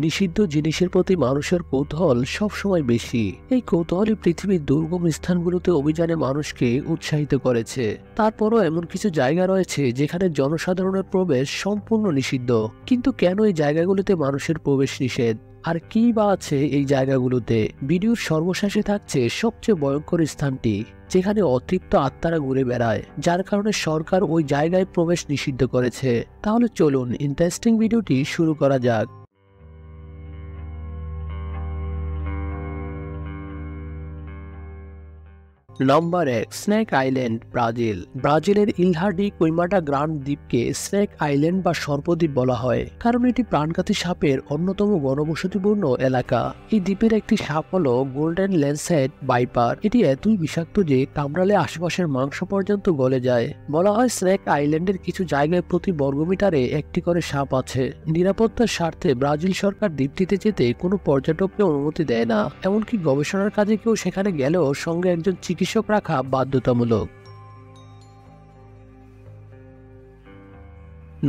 নিষিদ্ধ জিনিসের প্রতি মানুষের কৌতূহল সবসময় বেশি। এই কৌতূহলই পৃথিবীর দুর্গম স্থানগুলোতে অভিযানে মানুষকে উৎসাহিত করেছে। তারপরও এমন কিছু জায়গা রয়েছে যেখানে জনসাধারণের প্রবেশ সম্পূর্ণ নিষিদ্ধ। কিন্তু কেন এই জায়গাগুলোতে মানুষের প্রবেশ নিষেধ, আর কি বা আছে এই জায়গাগুলোতে? ভিডিওর সর্বশেষে থাকছে সবচেয়ে ভয়ঙ্কর স্থানটি, যেখানে অতৃপ্ত আত্মারা ঘুরে বেড়ায়, যার কারণে সরকার ওই জায়গায় প্রবেশ নিষিদ্ধ করেছে। তাহলে চলুন ইন্টারেস্টিং ভিডিওটি শুরু করা যাক। Number 1, snake island, Brazil. ব্রাজিলের ইলহা ডি কুইমাটা গ্রান্ড দ্বীপকে স্নেক আইল্যান্ড বা সর্পদ্বীপ বলা হয়, কারণ এটি প্রাণঘাতী সাপের অন্যতম ঘনবসতিপূর্ণ এলাকা। এই দ্বীপের একটি সাপ হল গোল্ডেন ল্যান্সহেড ভাইপার। এটি এতই বিষাক্ত যে কামড়ালে আশেপাশের মাংস পর্যন্ত গলে যায়। বলা হয় স্নেক আইল্যান্ডের কিছু জায়গায় প্রতি বর্গমিটারে একটি করে সাপ আছে। নিরাপত্তার স্বার্থে ব্রাজিল সরকার দ্বীপটিতে যেতে কোনো পর্যটককে অনুমতি দেয় না, এমনকি গবেষণার কাজে কেউ সেখানে গেলেও সঙ্গে একজন চিকিৎসক রাখা বাধ্যতামূলক।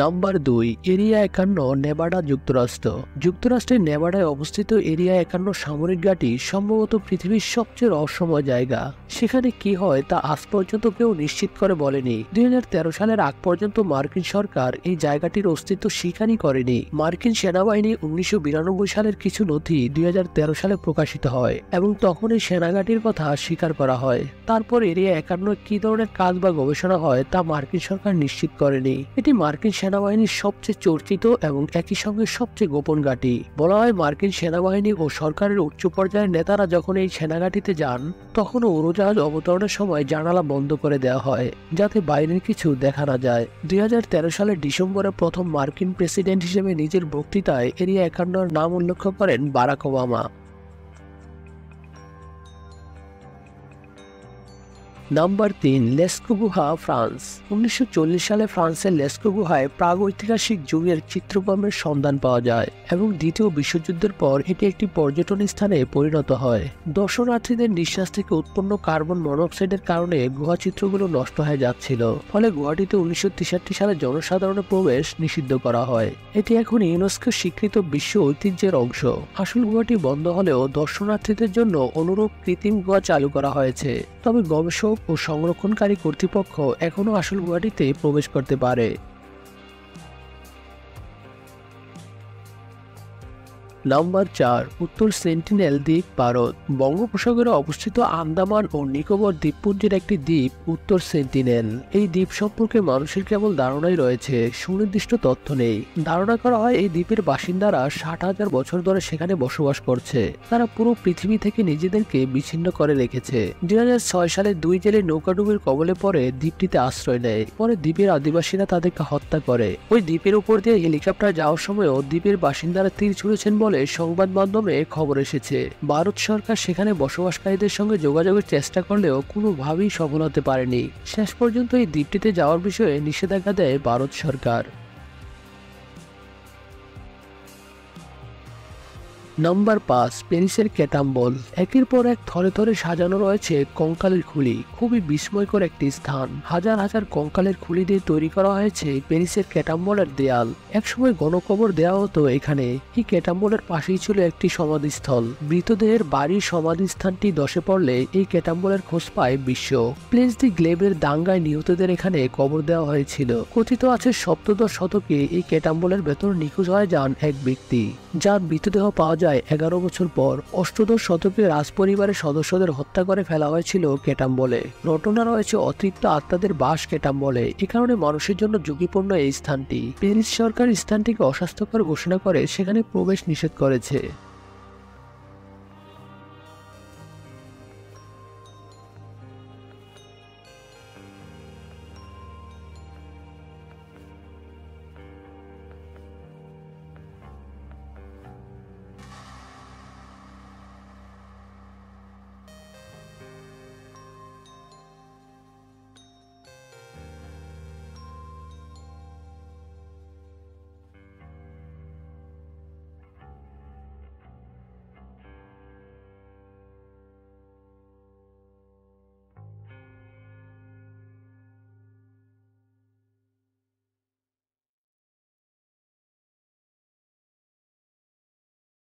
নাম্বার 2, এরিয়া 51, নেভাডা, যুক্তরাষ্ট্র। যুক্তরাষ্ট্রের নেভাডায় অবস্থিত এরিয়া 51 সামরিক ঘাঁটি সম্ভবত পৃথিবীর সবচেয়ে রহস্যময় জায়গা। সেখানে কি হয় তা আজ পর্যন্ত কেউ নিশ্চিত করে বলেনি। 2013 সালের আগ পর্যন্ত মার্কিন সরকার এই জায়গাটির অস্তিত্ব স্বীকারই করেনি। মার্কিন সেনাবাহিনী 1992 সালের কিছু নথি 2013 সালে প্রকাশিত হয় এবং তখন এই সেনাঘাঁটির কথা স্বীকার করা হয়। তারপর এরিয়া 51 কি ধরনের কাজ বা গবেষণা হয় তা মার্কিন সরকার নিশ্চিত করেনি। এটি মার্কিন সেনাবাহিনীর সবচেয়ে চর্চিত এবং একই সঙ্গে সবচেয়ে গোপন ঘাঁটি। বলা হয় মার্কিন সেনাবাহিনী ও সরকারের উচ্চ পর্যায়ের নেতারা যখন এই সেনাঘাঁটিতে যান, তখন উড়োজাহাজ অবতরণের সময় জানালা বন্ধ করে দেওয়া হয় যাতে বাইরের কিছু দেখা না যায়। 2013 সালের ডিসেম্বরে প্রথম মার্কিন প্রেসিডেন্ট হিসেবে নিজের বক্তৃতায় এরিয়া 51 নাম উল্লেখ করেন বারাক ওবামা। নাম্বার 3, লেস্কো গুহা, ফ্রান্স। 1940 সালে ফ্রান্সের লেস্কো গুহায় প্রাগৈতিহাসিক যুগের চিত্রকর্মের সন্ধান পাওয়া যায় এবং দ্বিতীয় বিশ্বযুদ্ধের পর এটি একটি পর্যটন স্থানে পরিণত হয়। দর্শনার্থীদের নিঃশ্বাস থেকে উৎপন্ন কার্বন মনোক্সাইডের কারণে গুহা চিত্রগুলো নষ্ট হয়ে যাচ্ছিল, ফলে গুহাটিতে 1963 সালে জনসাধারণের প্রবেশ নিষিদ্ধ করা হয়। এটি এখন ইউনেস্কো স্বীকৃত বিশ্ব ঐতিহ্যের অংশ। আসল গুহাটি বন্ধ হলেও দর্শনার্থীদের জন্য অনুরূপ কৃত্রিম গুহা চালু করা হয়েছে, তবে গবেষক ও সংরক্ষণকারী কর্তৃপক্ষ এখনো আসল গুহাটিতে প্রবেশ করতে পারে। নাম্বার 4, উত্তর সেন্টিনেল দ্বীপ, ভারত। বঙ্গোপসাগরে অবস্থিত আন্দামান ও নিকোবর দ্বীপপুঞ্জের একটি দ্বীপ উত্তর সেন্টিনেল। এই দ্বীপ সম্পর্কে মানুষের কেবল ধারণাই রয়েছে, সুনির্দিষ্ট তথ্য নেই। ধারণা করা হয় এই দ্বীপের বাসিন্দারা 60,000 বছর ধরে সেখানে বসবাস করছে। তারা পুরো পৃথিবী থেকে নিজেদেরকে বিচ্ছিন্ন করে রেখেছে। 2006 সালে 2 জেলে নৌকাডুবির কবলে পড়ে দ্বীপটিতে আশ্রয় নেয়। পরে দ্বীপের আদিবাসীরা তাদেরকে হত্যা করে। ওই দ্বীপের উপর দিয়ে হেলিকপ্টার যাওয়ার সময়ও দ্বীপের বাসিন্দারা তীর ছুঁড়েছেন বলে সংবাদ মাধ্যমে খবর এসেছে। ভারত সরকার সেখানে বসবাসকারীদের সঙ্গে যোগাযোগের চেষ্টা করলেও কোনোভাবেই সফল হতে পারেনি। শেষ পর্যন্ত এই দ্বীপটিতে যাওয়ার বিষয়ে নিষেধাজ্ঞা দেয় ভারত সরকার। নাম্বার 5, প্যারিসের ক্যাটাম্বল। একের পর এক থরে থরে সাজানো রয়েছে কঙ্কালের খুলি। খুবই বিস্ময়কর একটি স্থান। হাজার হাজার কঙ্কালের খুলি দিয়ে তৈরি করা হয়েছে প্যারিসের ক্যাটাম্বলের দেয়াল। একসময় গণকবর দেওয়া হতো এখানে। এই ক্যাটাম্বলের পাশেই ছিল একটি সমাধিস্থল। মৃতদেহের বাড়ির সমাধিস্থানটি ধসে পড়লে এই ক্যাটাম্বলের খোঁজ পায় বিশ্ব। প্লেস দি গ্লেবের দাঙ্গায় নিহতদের এখানে কবর দেওয়া হয়েছিল। কথিত আছে 17 শতকে এই ক্যাটাম্বলের ভেতর নিখোঁজ হয়ে যান এক ব্যক্তি, যার মৃতদেহ পাওয়া যায় 11 বছর পর। 18 শতকে রাজপরিবারের সদস্যদের হত্যা করে ফেলা হয়েছিল ক্যাটাম্বলে। ঘটনা রয়েছে অতৃপ্ত আত্মাদের বাস ক্যাটাম্বলে। এ কারণে মানুষের জন্য ঝুঁকিপূর্ণ এই স্থানটি। প্যারিস সরকার স্থানটিকে অস্বাস্থ্যকর ঘোষণা করে সেখানে প্রবেশ নিষেধ করেছে।